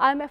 IMF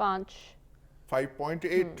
5.8।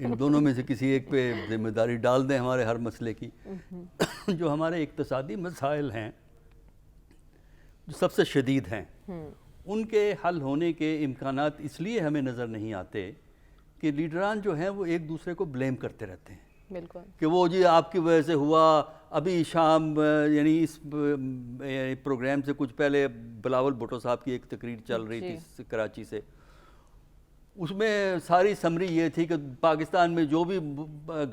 ان دونوں میں سے کسی ایک پہ ذمہ داری ڈال دیں ہمارے ہر مسئلے کی. جو ہمارے اقتصادی مسائل ہیں جو سب سے شدید ہیں ان کے حل ہونے کے امکانات اس لیے ہمیں نظر نہیں آتے کہ لیڈران جو ہیں وہ ایک دوسرے کو بلیم کرتے رہتے ہیں. بالکل کہ وہ جی آپ کی وجہ سے ہوا. ابھی شام یعنی اس پروگرام سے کچھ پہلے بلاول بھٹو صاحب کی ایک تقریر چل رہی تھی کراچی سے. اس میں ساری سمری یہ تھی کہ پاکستان میں جو بھی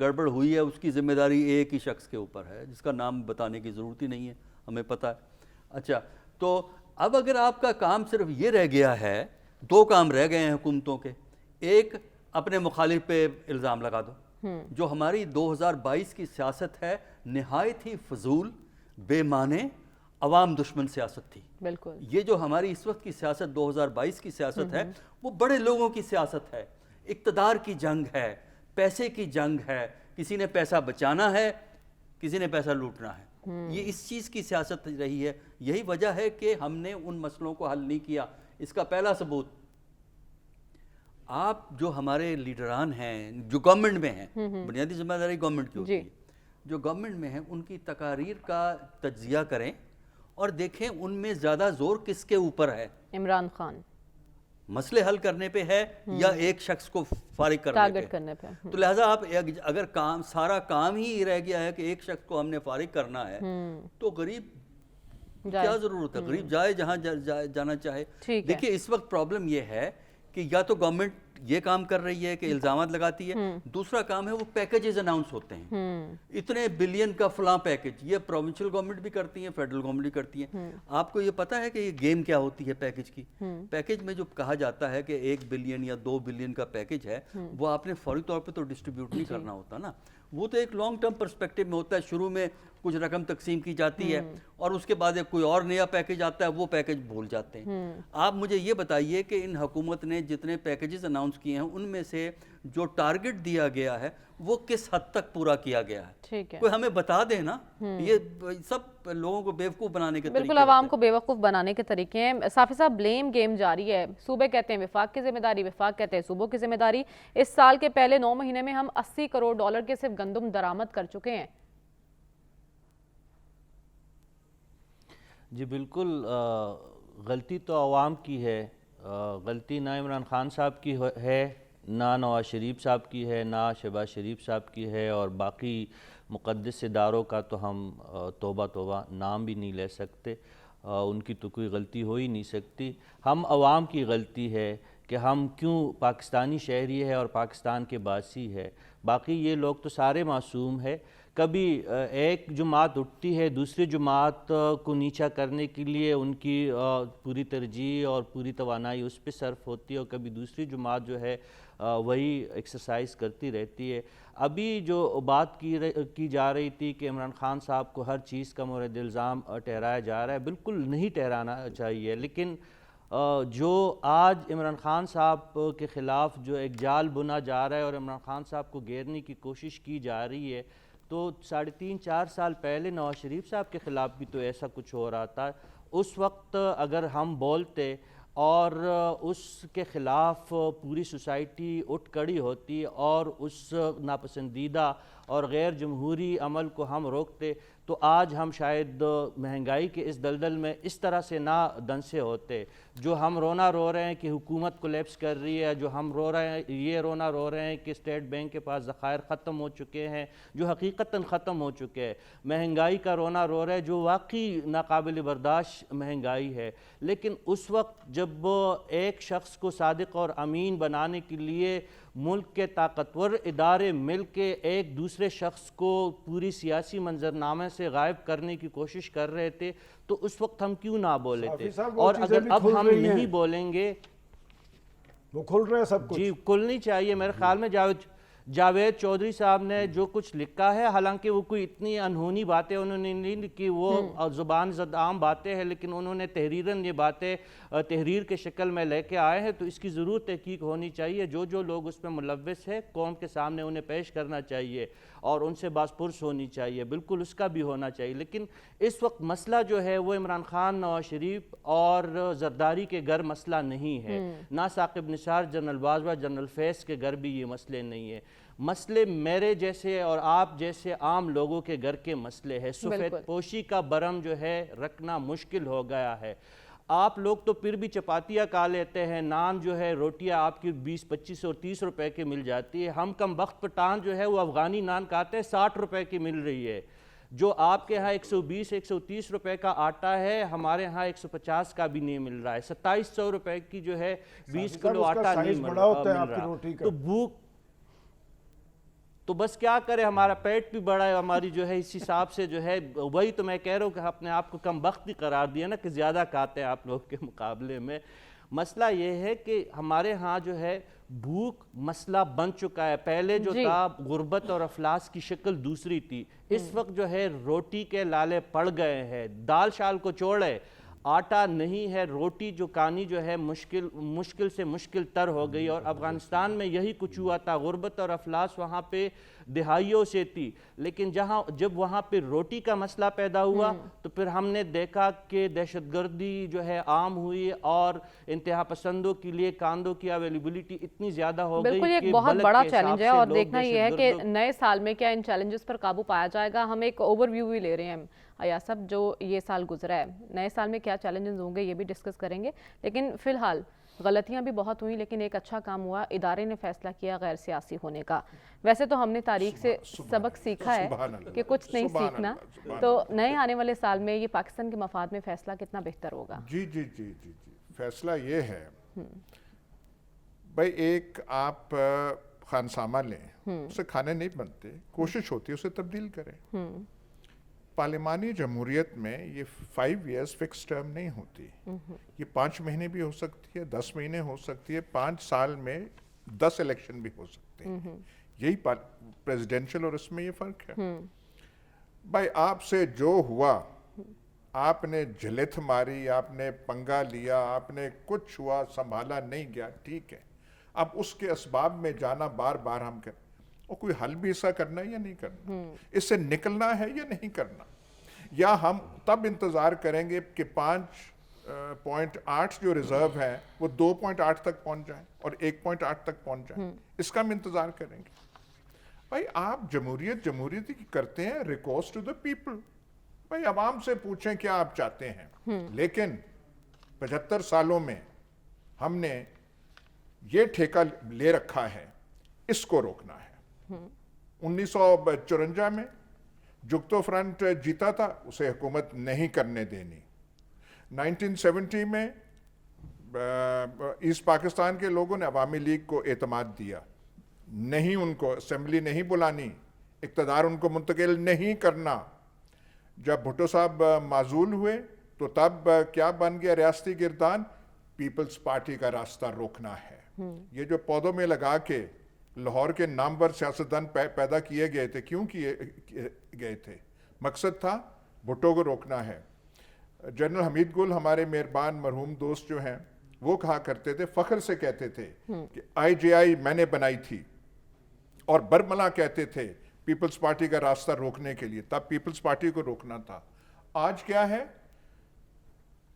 گڑبڑ ہوئی ہے اس کی ذمہ داری ایک ہی شخص کے اوپر ہے جس کا نام بتانے کی ضرورت ہی نہیں ہے, ہمیں پتہ ہے. اچھا, تو اب اگر آپ کا کام صرف یہ رہ گیا ہے, دو کام رہ گئے ہیں حکومتوں کے. ایک, اپنے مخالف پہ الزام لگا دو. جو ہماری 2022 کی سیاست ہے نہایت ہی فضول, بے معنی, عوام دشمن سیاست تھی. بالکل. یہ جو ہماری اس وقت کی سیاست 2022 کی سیاست ہے وہ بڑے لوگوں کی سیاست ہے, اقتدار کی جنگ ہے, پیسے کی جنگ ہے. کسی نے پیسہ بچانا ہے, کسی نے پیسہ لوٹنا ہے. یہ اس چیز کی سیاست رہی ہے. یہی وجہ ہے کہ ہم نے ان مسئلوں کو حل نہیں کیا. اس کا پہلا ثبوت, آپ جو ہمارے لیڈران ہیں جو گورنمنٹ میں ہیں, بنیادی ذمہ داری گورنمنٹ کی ہوتی ہے, جو گورنمنٹ میں ہیں ان کی تقاریر کا تجزیہ کریں اور دیکھیں ان میں زیادہ زور کس کے اوپر ہے. عمران خان مسئلے حل کرنے پہ ہے یا ایک شخص کو فارغ کرنے پہ. تو لہٰذا آپ اگر سارا کام ہی رہ گیا ہے کہ ایک شخص کو ہم نے فارغ کرنا ہے تو غریب کیا ضرورت ہے, غریب جائے جہاں جانا چاہے. دیکھیے اس وقت پرابلم یہ ہے کہ یا تو گورنمنٹ یہ کام کر رہی ہے کہ الزامات لگاتی ہے, دوسرا کام ہے وہ پیکیجز اناؤنس ہوتے ہیں, اتنے بلین کا فلاں پیکیج. یہ پروونشل گورنمنٹ بھی کرتی ہیں, فیڈرل گورنمنٹ بھی کرتی ہیں. آپ کو یہ پتا ہے کہ یہ گیم کیا ہوتی ہے پیکیج کی؟ پیکیج میں جو کہا جاتا ہے کہ 1 بلین یا 2 بلین کا پیکیج ہے وہ آپ نے فوری طور پہ تو ڈسٹریبیوٹ نہیں کرنا ہوتا نا, وہ تو ایک لانگ ٹرم پرسپیکٹو میں ہوتا ہے. شروع میں کچھ رقم تقسیم کی جاتی ہے اور اس کے بعد ایک کوئی اور نیا پیکیج آتا ہے, وہ پیکیج بھول جاتے ہیں. آپ مجھے یہ بتائیے کہ ان حکومت نے جتنے پیکیجز اناؤنس کیے ہیں ان میں سے جو ٹارگٹ دیا گیا ہے وہ کس حد تک پورا کیا گیا ہے؟ کوئی ہمیں بتا دے نا. یہ سب لوگوں کو بیوقوف بنانے کے طریقے, بالکل عوام کو بیوقوف بنانے کے طریقے ہیں. صافی صاحب, بلیم گیم جاری ہے. صوبے کہتے ہیں وفاق کی ذمہ داری, وفاق کہتے ہیں صوبوں کی ذمہ داری. اس سال کے پہلے 9 مہینے میں ہم $80 کروڑ کے صرف گندم درآمد کر چکے ہیں. جی بالکل, غلطی تو عوام کی ہے. غلطی نہ عمران خان صاحب کی ہے, نہ نواز شریف صاحب کی ہے, نہ شہباز شریف صاحب کی ہے, اور باقی مقدس اداروں کا تو ہم توبہ توبہ نام بھی نہیں لے سکتے. ان کی تو کوئی غلطی ہو ہی نہیں سکتی. ہم عوام کی غلطی ہے کہ ہم کیوں پاکستانی شہری ہے اور پاکستان کے باسی ہے. باقی یہ لوگ تو سارے معصوم ہے. کبھی ایک جماعت اٹھتی ہے دوسری جماعت کو نیچا کرنے کے لیے, ان کی پوری ترجیح اور پوری توانائی اس پہ صرف ہوتی ہے, اور کبھی دوسری جماعت جو ہے وہی ایکسرسائز کرتی رہتی ہے. ابھی جو بات کی جا رہی تھی کہ عمران خان صاحب کو ہر چیز کا مورد الزام ٹھہرایا جا رہا ہے, بالکل نہیں ٹھہرانا چاہیے. لیکن جو آج عمران خان صاحب کے خلاف جو ایک جال بنا جا رہا ہے اور عمران خان صاحب کو گھیرنے کی کوشش کی جا رہی ہے, تو 3.5-4 سال پہلے نواز شریف صاحب کے خلاف بھی تو ایسا کچھ ہو رہا تھا. اس وقت اگر ہم بولتے اور اس کے خلاف پوری سوسائٹی اٹھ کھڑی ہوتی اور اس ناپسندیدہ اور غیر جمہوری عمل کو ہم روکتے, تو آج ہم شاید مہنگائی کے اس دلدل میں اس طرح سے نہ دنسے ہوتے. جو ہم رونا رو رہے ہیں کہ حکومت کولیپس کر رہی ہے, جو ہم رو رہے ہیں یہ رونا رو رہے ہیں کہ اسٹیٹ بینک کے پاس ذخائر ختم ہو چکے ہیں, جو حقیقتاً ختم ہو چکے ہیں. مہنگائی کا رونا رو رہے ہیں جو واقعی ناقابل برداشت مہنگائی ہے. لیکن اس وقت جب ایک شخص کو صادق اور امین بنانے کے لیے ملک کے طاقتور ادارے مل کے ایک دوسرے شخص کو پوری سیاسی منظرنامے سے غائب کرنے کی کوشش کر رہے تھے, تو اس وقت ہم کیوں نہ بولے تھے؟ اور اگر اب ہم نہیں بولیں گے, وہ کھل رہے ہیں سب کچھ. جی کھلنی چاہیے. میرے خیال میں جاوید چودھری صاحب نے جو کچھ لکھا ہے، حالانکہ وہ کوئی اتنی انہونی باتیں انہوں نے نہیں لکھی، وہ زبان زد عام باتیں ہیں، لیکن انہوں نے تحریراً یہ باتیں تحریر کے شکل میں لے کے آئے ہیں، تو اس کی ضرور تحقیق ہونی چاہیے۔ جو لوگ اس میں ملوث ہیں قوم کے سامنے انہیں پیش کرنا چاہیے اور ان سے باز پرس ہونی چاہیے، بالکل اس کا بھی ہونا چاہیے۔ لیکن اس وقت مسئلہ جو ہے وہ عمران خان، نواز شریف اور زرداری کے گھر مسئلہ نہیں ہے، نہ ثاقب نثار، جنرل باجوہ، جنرل فیض کے گھر بھی یہ مسئلے نہیں ہیں۔ مسئلے میرے جیسے اور آپ جیسے عام لوگوں کے گھر کے مسئلے ہیں۔ سفید پوشی کا برم جو ہے رکھنا مشکل ہو گیا ہے۔ آپ لوگ تو پھر بھی چپاتیاں کھا لیتے ہیں، نان جو ہے، روٹیاں آپ کی 20، 25 اور 30 روپے کی مل جاتی ہے۔ ہم کم بخت پٹھان جو ہے وہ افغانی نان کھاتے ہیں، 60 روپے کی مل رہی ہے۔ جو آپ کے ہاں 120، 130 روپے کا آٹا ہے، ہمارے ہاں 150 کا بھی نہیں مل رہا ہے۔ 2700 روپے کی جو ہے 20 کلو آٹا نہیں مل رہا۔ تو بھوک، تو بس کیا کرے، ہمارا پیٹ بھی بڑا ہے، ہماری جو ہے اس حساب سے جو ہے، وہی تو میں کہہ رہا ہوں کہ اپنے آپ کو کم بخت ہی قرار دیا نا، کہ زیادہ کھاتے ہیں آپ لوگ کے مقابلے میں۔ مسئلہ یہ ہے کہ ہمارے ہاں جو ہے بھوک مسئلہ بن چکا ہے۔ پہلے جو تھا غربت اور افلاس کی شکل دوسری تھی، اس وقت جو ہے روٹی کے لالے پڑ گئے ہیں، دال شال کو چھوڑے، آٹا نہیں ہے، روٹی جو کانی جو ہے مشکل سے مشکل تر ہو گئی۔ اور افغانستان میں یہی کچھ ہوا تھا، غربت اور افلاس وہاں پہ دہائیوں سے تھی، لیکن جب وہاں پہ روٹی کا مسئلہ پیدا ہوا تو پھر ہم نے دیکھا کہ دہشت گردی جو ہے عام ہوئی اور انتہا پسندوں کے لیے کاندوں کی اویلیبلٹی اتنی زیادہ ہو گئی۔ بالکل ایک بہت بڑا چیلنج ہے، اور دیکھنا یہ ہے کہ نئے سال میں کیا ان چیلنجز پر قابو پایا جائے گا۔ ہم ایک اوور ویو بھی لے رہے ہیں ایاز صاحب، جو یہ سال گزرا ہے، نئے سال میں کیا چیلنجز ہوں گے یہ بھی ڈسکس کریں گے، لیکن فی الحال غلطیاں بھی بہت ہوئیں، لیکن ایک اچھا کام ہوا، ادارے نے فیصلہ کیا غیر سیاسی ہونے کا۔ ویسے تو ہم نے تاریخ سے سبق سیکھا ہے کہ کچھ نہیں سیکھنا، تو نئے آنے والے سال میں یہ پاکستان کے مفاد میں فیصلہ کتنا بہتر ہوگا؟ جی فیصلہ یہ ہے بھائی، ایک آپ خانسامہ لیں، اسے کھانے نہیں بنتے، کوشش ہوتی ہے اسے تبدیل کریں۔ پارلیمانی جمہوریت میں یہ 5 ایئرز فکس ٹرم نہیں ہوتی، یہ 5 مہینے بھی ہو سکتی ہے، 10 مہینے ہو سکتی ہے، 5 سال میں 10 الیکشن بھی ہو سکتے ہیں۔ یہی پریزیڈینشل اور اس میں یہ فرق ہے۔ بھائی آپ سے جو ہوا، آپ نے جلت ماری، آپ نے پنگا لیا، آپ نے کچھ ہوا، سنبھالا نہیں گیا، ٹھیک ہے۔ اب اس کے اسباب میں جانا بار بار ہم کریں، اور کوئی حل بھی ایسا کرنا ہے یا نہیں کرنا، اس سے نکلنا ہے یا نہیں کرنا، یا ہم تب انتظار کریں گے کہ 5.8 جو ریزرو ہے وہ 2.8 تک پہنچ جائیں اور 1.8 تک پہنچ جائیں، اس کا ہم انتظار کریں گے۔ بھائی آپ جمہوریت کی کرتے ہیں، ریکورس ٹو دا پیپل، بھائی عوام سے پوچھیں کیا آپ چاہتے ہیں۔ لیکن 75 سالوں میں ہم نے یہ ٹھیکہ لے رکھا ہے، اس کو روکنا ہے۔ 1954 میں جگتو فرنٹ جیتا تھا، اسے حکومت نہیں کرنے دینی۔ 1970 میں ایسٹ پاکستان کے لوگوں نے عوامی لیگ کو اعتماد دیا، نہیں ان کو اسمبلی نہیں بلانی، اقتدار ان کو منتقل نہیں کرنا۔ جب بھٹو صاحب معزول ہوئے تو تب کیا بن گیا ریاستی گردان؟ پیپلز پارٹی کا راستہ روکنا ہے۔ یہ جو پودوں میں لگا کے لاہور کے نامور سیاستدان پیدا کیے گئے تھے، کیوں کیے گئے تھے؟ مقصد تھا بھٹو کو روکنا ہے۔ جنرل حمید گل ہمارے مہربان مرحوم دوست جو ہیں، وہ کہا کرتے تھے، فخر سے کہتے تھے کہ IGI میں نے بنائی تھی، اور برملا کہتے تھے پیپلز پارٹی کا راستہ روکنے کے لیے، تب پیپلز پارٹی کو روکنا تھا۔ آج کیا ہے؟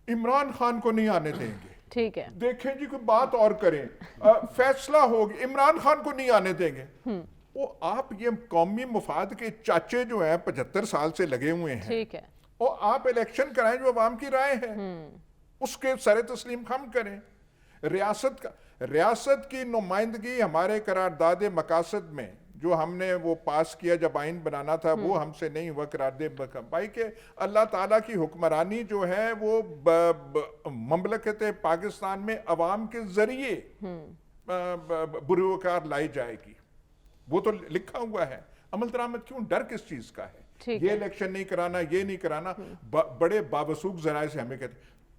عمران خان کو نہیں آنے دیں گے، ٹھیک ہے، دیکھیں جی کوئی بات اور کریں، فیصلہ ہوگی، عمران خان کو نہیں آنے دیں گے۔ وہ آپ یہ قومی مفاد کے چاچے جو ہیں 75 سال سے لگے ہوئے ہیں، ٹھیک ہے، اور آپ الیکشن کرائیں جو عوام کی رائے ہے، اس کے سر تسلیم ہم کریں۔ ریاست کی نمائندگی ہمارے قرارداد مقاصد میں جو ہم نے وہ پاس کیا جب آئین بنانا تھا، وہ ہم سے نہیں ہوا قرارداد بھائی، کہ اللہ تعالیٰ کی حکمرانی جو ہے وہ مملکت پاکستان میں عوام کے ذریعے بروکار لائی جائے گی، وہ تو لکھا ہوا ہے۔ عمل درآمد کیوں؟ ڈر کس چیز کا ہے؟ یہ الیکشن نہیں کرانا، یہ نہیں کرانا، بڑے بابسوک ذرائع سے ہمیں کہتے ہیں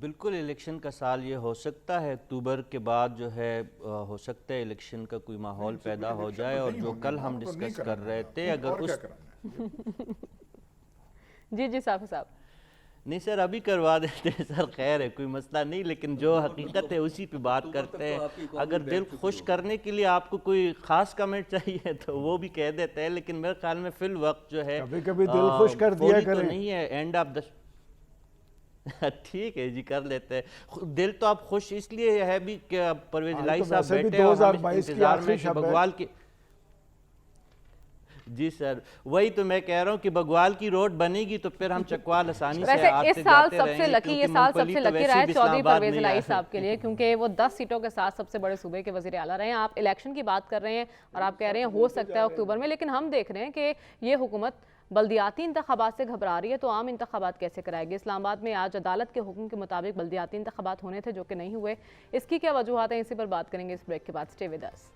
بالکل الیکشن کا سال یہ ہو سکتا ہے، اکتوبر کے بعد جو ہے ہو سکتا ہے الیکشن کا کوئی ماحول پیدا ہو جائے، اور جو کل ہم ڈسکس کر رہے تھے اگر اس جی صافی صاحب نہیں سر ابھی کروا دیتے ہیں سر، خیر ہے کوئی مسئلہ نہیں، لیکن جو حقیقت ہے اسی پہ بات کرتے ہیں۔ اگر دل خوش کرنے کے لیے آپ کو کوئی خاص کمنٹ چاہیے تو وہ بھی کہہ دیتے ہیں، لیکن میرے خیال میں فی الوقت جو ہے کبھی کبھی دل خوش کر دیا کریں، نہیں ہے اینڈ آف ٹھیک ہے جی کر لیتے ہیں۔ دل تو آپ خوش اس لیے ہے بھی کہ پرویز الہی صاحب بیٹھے اور ہم انتظار میں کہ بگوال کی، جی سر وہی تو میں کہہ رہا ہوں کہ بگوال کی روڈ بنے گی تو پھر ہم چکوال آسانی سے آتے جاتے رہیں گے، یہ سال سب سے لکی رہا ہے چودھری پرویز الہی صاحب کے لیے، کیونکہ وہ 10 سیٹوں کے ساتھ سب سے بڑے صوبے کے وزیر اعلیٰ رہے ہیں۔ آپ الیکشن کی بات کر رہے ہیں اور آپ کہہ رہے ہیں ہو سکتا ہے اکتوبر میں، لیکن ہم دیکھ رہے ہیں کہ یہ حکومت بلدیاتی انتخابات سے گھبرا رہی ہے تو عام انتخابات کیسے کرائے گی؟ اسلام آباد میں آج عدالت کے حکم کے مطابق بلدیاتی انتخابات ہونے تھے جو کہ نہیں ہوئے، اس کی کیا وجوہات ہیں؟ اسی پر بات کریں گے اس بریک کے بعد، سٹے ود اس۔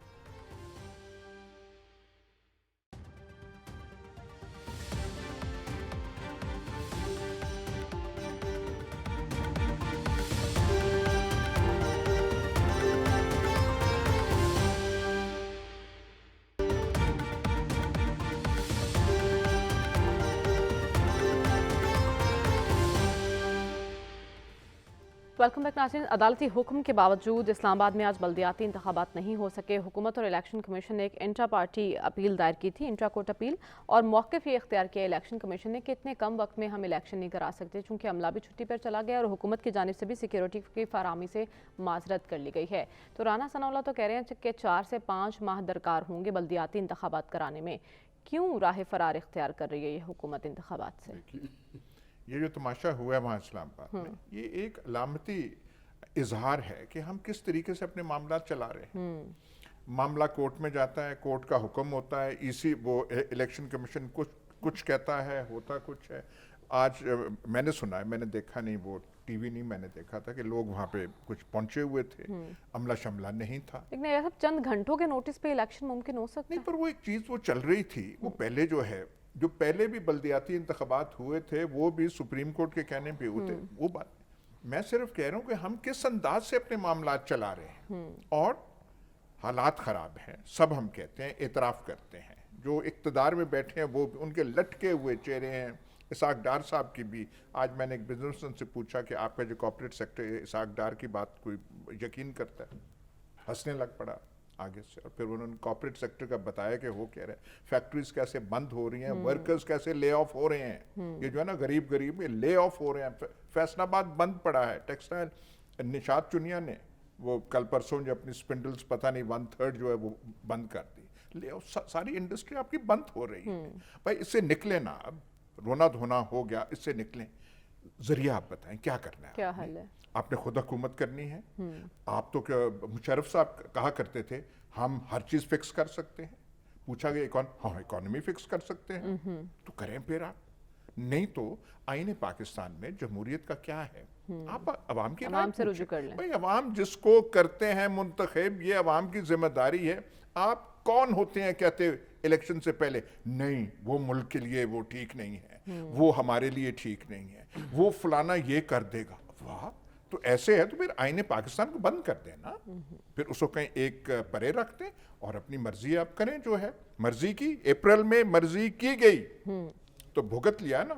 ویلکم بیک ناظرین، عدالتی حکم کے باوجود اسلام آباد میں آج بلدیاتی انتخابات نہیں ہو سکے۔ حکومت اور الیکشن کمیشن نے ایک انٹرا پارٹی اپیل دائر کی تھی، انٹرا کورٹ اپیل، اور موقف یہ اختیار کیا الیکشن کمیشن نے کہ اتنے کم وقت میں ہم الیکشن نہیں کرا سکتے، چونکہ عملہ بھی چھٹی پر چلا گیا اور حکومت کی جانب سے بھی سیکیورٹی کی فراہمی سے معذرت کر لی گئی ہے۔ تو رانا ثناء اللہ تو کہہ رہے ہیں کہ 4 سے 5 ماہ درکار ہوں گے بلدیاتی انتخابات کرانے میں، کیوں راہ فرار اختیار کر رہی ہے یہ حکومت انتخابات سے؟ یہ جو تماشا ہوا ہے وہاں اسلام آباد میں، یہ ایک علامتی اظہار ہے کہ ہم کس طریقے سے اپنے معاملات چلا رہے ہیں۔ معاملہ کورٹ میں جاتا ہے، کورٹ کا حکم ہوتا ہے، وہ الیکشن کمیشن کچھ کہتا ہے، ہوتا کچھ ہے۔ آج میں نے سنا ہے، میں نے دیکھا نہیں، وہ ٹی وی نہیں میں نے دیکھا تھا کہ لوگ وہاں پہ کچھ پہنچے ہوئے تھے، عملہ شملہ نہیں تھا، لیکن یہ چند گھنٹوں کے نوٹس پہ الیکشن ممکن ہو سکتا ہے۔ نہیں، پر وہ ایک چیز وہ چل رہی تھی، وہ پہلے جو ہے، جو پہلے بھی بلدیاتی انتخابات ہوئے تھے وہ بھی سپریم کورٹ کے کہنے پہ ہوتے، وہ بات میں صرف کہہ رہا ہوں کہ ہم کس انداز سے اپنے معاملات چلا رہے ہیں، اور حالات خراب ہیں، سب ہم کہتے ہیں، اعتراف کرتے ہیں، جو اقتدار میں بیٹھے ہیں وہ ان کے لٹکے ہوئے چہرے ہیں۔ اسحاق ڈار صاحب کی بھی، آج میں نے ایک بزنس مین سے پوچھا کہ آپ کا جو کارپوریٹ سیکٹر ہے اسحاق ڈار کی بات کوئی یقین کرتا ہے، ہنسنے لگ پڑا آگے سے، اور پھر انہوں نے کارپوریٹ سیکٹر کا بتایا کہ وہ کہہ رہے ہیں فیکٹریز کیسے بند ہو رہی ہیں، ورکرز کیسے لے آف ہو رہے ہیں، یہ جو ہے نا غریب میں لے آف ہو رہے ہیں، فیصل آباد بند پڑا ہے، ٹیکسٹائل نشاط چنیا نے وہ کل پرسوں جو اپنی سپنڈلز پتہ نہیں 1/3 جو ہے وہ بند کر دی، لے آف، ساری انڈسٹری آپ کی بند ہو رہی ہے۔ بھائی اس سے نکلیں نا، اب رونا دھونا ہو گیا، اس سے نکلیں، ذریعہ آپ بتائیں کیا کرنا ہے، کیا حل ہے؟ آپ نے خود حکومت کرنی ہے۔ آپ تو مشرف صاحب کہا کرتے تھے ہم ہر چیز فکس کر سکتے ہیں، پوچھا گیا ہاں اکانومی فکس کر سکتے ہیں، تو کریں پھر آپ، نہیں تو آئین پاکستان میں جمہوریت کا کیا ہے، آپ عوام کی عوام سے رجوع کر لیں۔ بھائی عوام جس کو کرتے ہیں منتخب، یہ عوام کی ذمہ داری ہے۔ آپ کون ہوتے ہیں کہتے الیکشن سے پہلے نہیں وہ ملک کے لیے وہ ٹھیک نہیں ہے، وہ ہمارے لیے ٹھیک نہیں ہے، وہ فلانا یہ کر دے گا، واہ، تو ایسے ہے تو پھر آئین پاکستان کو بند کر دیں نا، پھر اس کو کہیں ایک پرے رکھ دیں اور اپنی مرضی آپ کریں، جو ہے مرضی کی، اپریل میں مرضی کی گئی تو بھگت لیا نا،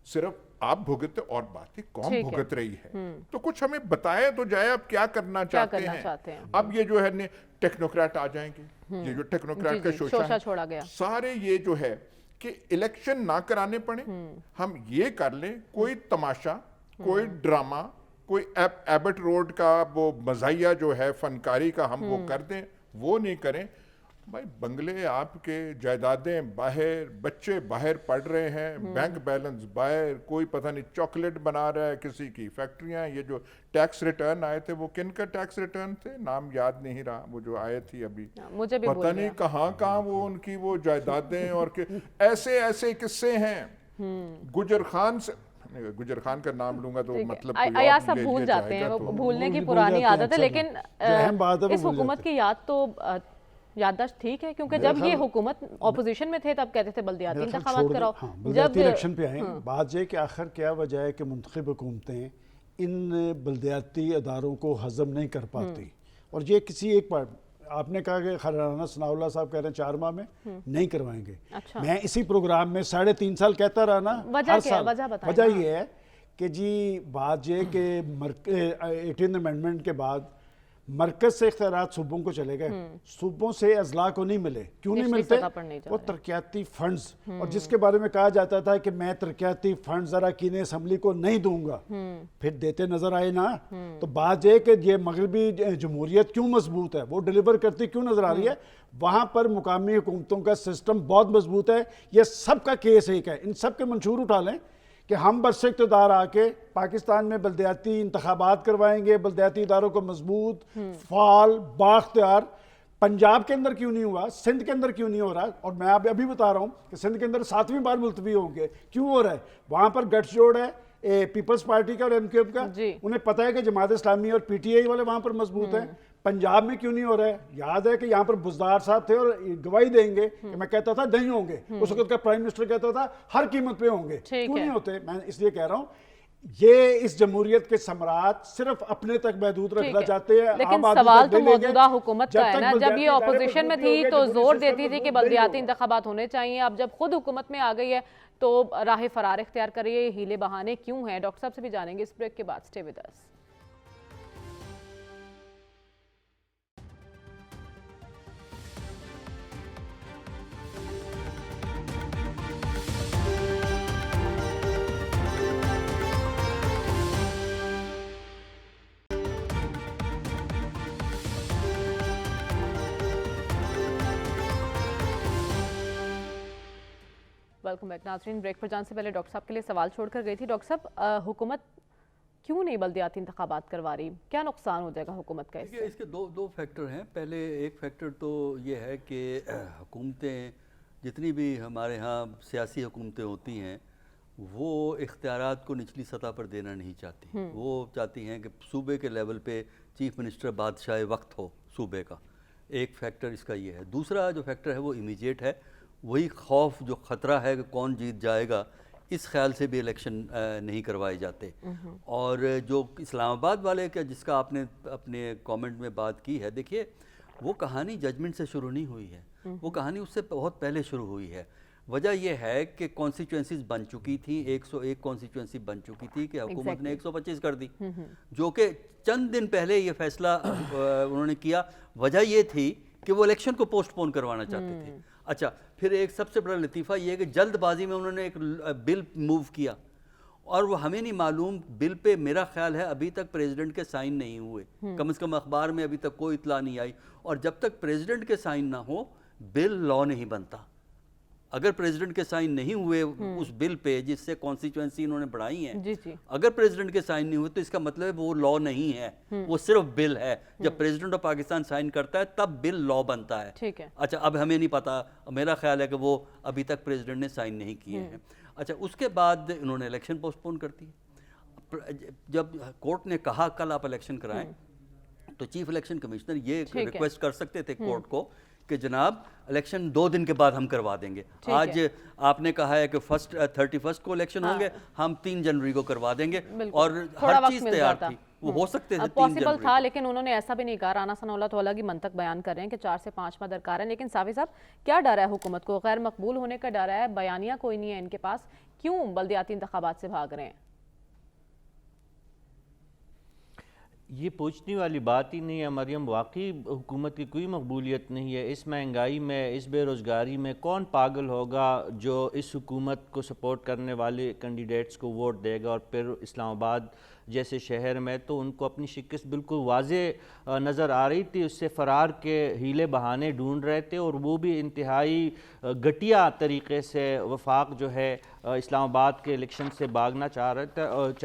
صرف آپ بھگتے اور بات قوم بھگت رہی ہے، تو کچھ ہمیں بتایا تو جائے آپ کیا کرنا چاہتے ہیں۔ اب یہ جو ہے ٹیکنوکریٹ آ جائیں گے، یہ جو ٹیکنوکریٹ کا شوشہ چھوڑا گیا، سارے یہ جو ہے کہ الیکشن نہ کرانے پڑے، ہم یہ کر لیں، کوئی تماشا، کوئی ڈرامہ، کوئی ایبٹ روڈ کا وہ مزاحیہ جو ہے فنکاری کا ہم وہ کر دیں، وہ نہیں کریں۔ بھائی بنگلے آپ کے، جائیدادیں باہر، بچے باہر پڑھ رہے ہیں، بینک بیلنس باہر، کوئی پتہ نہیں چاکلیٹ بنا رہا ہے کسی کی فیکٹریاں، یہ جو ٹیکس ریٹرن آئے تھے وہ کن کا ٹیکس ریٹرن تھے، نام یاد نہیں رہا، وہ جو آئے تھی ابھی، پتہ نہیں کہاں وہ ان کی وہ جائیدادیں، اور ایسے ایسے قصے ہیں۔ گجر خان کا نام لوں گا تو مطلب ایاز صاحب بھول جاتے ہیں، وہ بھولنے کی پرانی عادت ہے، لیکن اس حکومت کی یاد تو یادداشت ٹھیک ہے، کیونکہ جب یہ حکومت اپوزیشن میں تھے تب کہتے تھے بلدیاتی انتخابات کراؤ، بلدیاتی الیکشن پہ آئیں، بات یہ کہ آخر کیا وجہ ہے کہ منتخب حکومتیں ان بلدیاتی اداروں کو ہضم نہیں کر پاتی، اور یہ کسی ایک پارٹ، آپ نے کہا کہ رانا ثناء اللہ صاحب کہہ رہے ہیں 4 ماہ میں نہیں کروائیں گے، میں اسی پروگرام میں 3.5 سال کہتا رہا نا ہر سال۔ وجہ یہ ہے کہ جی بات یہ کہ 18 امینڈمنٹ کے بعد مرکز سے اختیارات صوبوں کو چلے گئے، صوبوں سے اضلاع کو نہیں ملے، کیوں نہیں ملتے؟ وہ ترقیاتی فنڈز، اور جس کے بارے میں کہا جاتا تھا کہ میں ترقیاتی فنڈز اراکین اسمبلی کو نہیں دوں گا، پھر دیتے نظر آئے نا۔ تو بات یہ کہ یہ مغربی جمہوریت کیوں مضبوط ہے، وہ ڈیلیور کرتی کیوں نظر آ رہی ہے؟ وہاں پر مقامی حکومتوں کا سسٹم بہت مضبوط ہے۔ یہ سب کا کیس ایک ہے، ان سب کے منشور اٹھا لیں کہ ہم برس اقتدار آ کے پاکستان میں بلدیاتی انتخابات کروائیں گے، بلدیاتی اداروں کو مضبوط، فعال، بااختیار۔ پنجاب کے اندر کیوں نہیں ہوا، سندھ کے اندر کیوں نہیں ہو رہا؟ اور میں ابھی بتا رہا ہوں کہ سندھ کے اندر 7ویں بار ملتوی ہوں گے، کیوں ہو رہا ہے؟ وہاں پر گٹھ جوڑ ہے پیپلز پارٹی کا اور ایم کیو ایم کا، انہیں پتہ ہے کہ جماعت اسلامی اور پی ٹی آئی والے وہاں پر مضبوط ہیں۔ پنجاب میں کیوں نہیں ہو رہا ہے؟ یاد ہے کہ یہاں پر بزدار صاحب تھے اور گواہی دیں گے کہ میں کہتا تھا نہیں ہوں گے، اس وقت کا پرائم منسٹر کہتا تھا ہر قیمت پہ ہوں گے، کیوں نہیں ہوتے؟ میں اس لیے کہہ رہا ہوں یہ اس جمہوریت کے ثمرات صرف اپنے تک محدود رکھنا چاہتے ہیں۔ لیکن سوال تو موجودہ حکومت کا ہے نا، جب یہ اپوزیشن میں تھی تو زور دیتی تھی کہ بلدیاتی انتخابات ہونے چاہیے، اب جب خود حکومت میں آ گئی ہے تو راہ فرار اختیار کر رہی ہے، ہیلے بہانے کیوں ہیں؟ ڈاکٹر صاحب سے بھی جانیں گے اس بریک کے بعد، stay with us. Welcome back ناظرین، بریک پر جان سے پہلے ڈاکٹر صاحب کے لیے سوال چھوڑ کر گئی تھی۔ ڈاکٹر صاحب، حکومت کیوں نہیں بلدیاتی انتخابات کروا رہی؟ کیا نقصان ہو جائے گا حکومت کا اس سے؟ اس کے دو فیکٹر ہیں۔ پہلے ایک فیکٹر تو یہ ہے کہ حکومتیں جتنی بھی ہمارے ہاں سیاسی حکومتیں ہوتی ہیں وہ اختیارات کو نچلی سطح پر دینا نہیں چاہتی، وہ چاہتی ہیں کہ صوبے کے لیول پہ چیف منسٹر بادشاہ وقت ہو صوبے کا۔ ایک فیکٹر اس کا یہ ہے۔ دوسرا جو فیکٹر ہے وہ امیجیٹ ہے، وہی خوف جو خطرہ ہے کہ کون جیت جائے گا، اس خیال سے بھی الیکشن نہیں کروائے جاتے۔ اور جو اسلام آباد والے کا جس کا آپ نے اپنے کامنٹ میں بات کی ہے، دیکھیے وہ کہانی ججمنٹ سے شروع نہیں ہوئی ہے، وہ کہانی اس سے بہت پہلے شروع ہوئی ہے۔ وجہ یہ ہے کہ کانسٹیچوئنسیز بن چکی تھی، 101 کانسٹیچوئنسی بن چکی تھی کہ حکومت نے 125 کر دی، جو کہ چند دن پہلے یہ فیصلہ انہوں نے کیا۔ وجہ یہ تھی کہ وہ الیکشن کو پوسٹ پون کروانا چاہتے تھے۔ اچھا، پھر ایک سب سے بڑا لطیفہ یہ ہے کہ جلد بازی میں انہوں نے ایک بل موو کیا، اور وہ ہمیں نہیں معلوم بل پہ، میرا خیال ہے ابھی تک پریزیڈنٹ کے سائن نہیں ہوئے، کم از کم اخبار میں ابھی تک کوئی اطلاع نہیں آئی، اور جب تک پریزیڈنٹ کے سائن نہ ہو بل لا نہیں بنتا۔ اگر پریزیڈنٹ کے سائن نہیں ہوئے اس بل پہ جس سے کانسٹیچوئنسی انہوں نے بڑھائی ہیں، اگر پریزیڈنٹ کے سائن نہیں ہوئے تو اس کا مطلب ہے وہ لا نہیں ہے، وہ صرف بل ہے۔ جب پریزیڈنٹ آف پاکستان سائن کرتا ہے تب بل لا بنتا ہے۔ اچھا، اب ہمیں نہیں پتا، میرا خیال ہے کہ وہ ابھی تک پریزیڈنٹ نے سائن نہیں کیے ہیں۔ اچھا، اس کے بعد انہوں نے الیکشن پوسٹ پون کر دی۔ جب کورٹ نے کہا کل آپ الیکشن کرائیں تو چیف الیکشن کمشنر یہ ریکویسٹ کر سکتے تھے کورٹ کو کہ جناب الیکشن 2 دن کے بعد ہم کروا دیں گے۔ آج آپ نے کہا ہے کہ 31 کو الیکشن ہوں گے، ہم 3 جنوری کو کروا دیں گے، اور ہر چیز تیار تھی، وہ ہو سکتے تھے 3 پاسبل تھا، لیکن انہوں نے ایسا بھی نہیں کہا۔ رانا ثناء اللہ تو الگ ہی منطق بیان کر رہے ہیں کہ 4 سے 5 ماہ درکار ہیں، لیکن صافی صاحب کیا ڈر ہے حکومت کو؟ غیر مقبول ہونے کا ڈر ہے، بیانیہ کوئی نہیں ہے ان کے پاس، کیوں بلدیاتی انتخابات سے بھاگ رہے ہیں؟ یہ پوچھنے والی بات ہی نہیں ہے مریم، واقعی حکومت کی کوئی مقبولیت نہیں ہے۔ اس مہنگائی میں، اس بے روزگاری میں کون پاگل ہوگا جو اس حکومت کو سپورٹ کرنے والے کینڈیڈیٹس کو ووٹ دے گا؟ اور پھر اسلام آباد جیسے شہر میں تو ان کو اپنی شکست بالکل واضح نظر آ رہی تھی، اس سے فرار کے ہیلے بہانے ڈھونڈ رہے تھے، اور وہ بھی انتہائی گھٹیا طریقے سے۔ وفاق جو ہے اسلام آباد کے الیکشن سے بھاگنا چاہ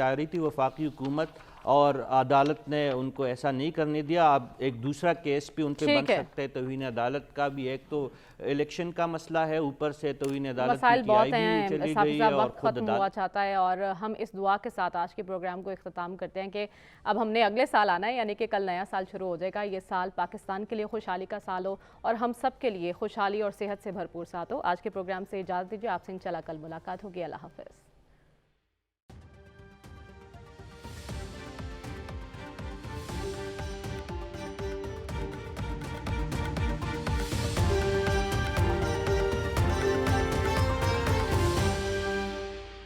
رہی تھی وفاقی حکومت، اور عدالت نے ان کو ایسا نہیں کرنے دیا۔ اب ایک دوسرا کیس بھی ان پہ بن سکتا ہے توہین عدالت کا بھی، ایک تو الیکشن کا مسئلہ ہے، اوپر سے توہین عدالت مسائل کی بہت بھی ہیں، چلی صافی گئی ہے، صاحب اور وقت خود ختم ہوا چاہتا ہے، اور ہم اس دعا کے ساتھ آج کے پروگرام کو اختتام کرتے ہیں کہ اب ہم نے اگلے سال آنا ہے، یعنی کہ کل نیا سال شروع ہو جائے گا۔ یہ سال پاکستان کے لیے خوشحالی کا سال ہو، اور ہم سب کے لیے خوشحالی اور صحت سے بھرپور ساتھ ہو۔ آج کے پروگرام سے اجازت دیجیے، آپ سے انشاءاللہ کل ملاقات ہوگی۔ اللہ حافظ۔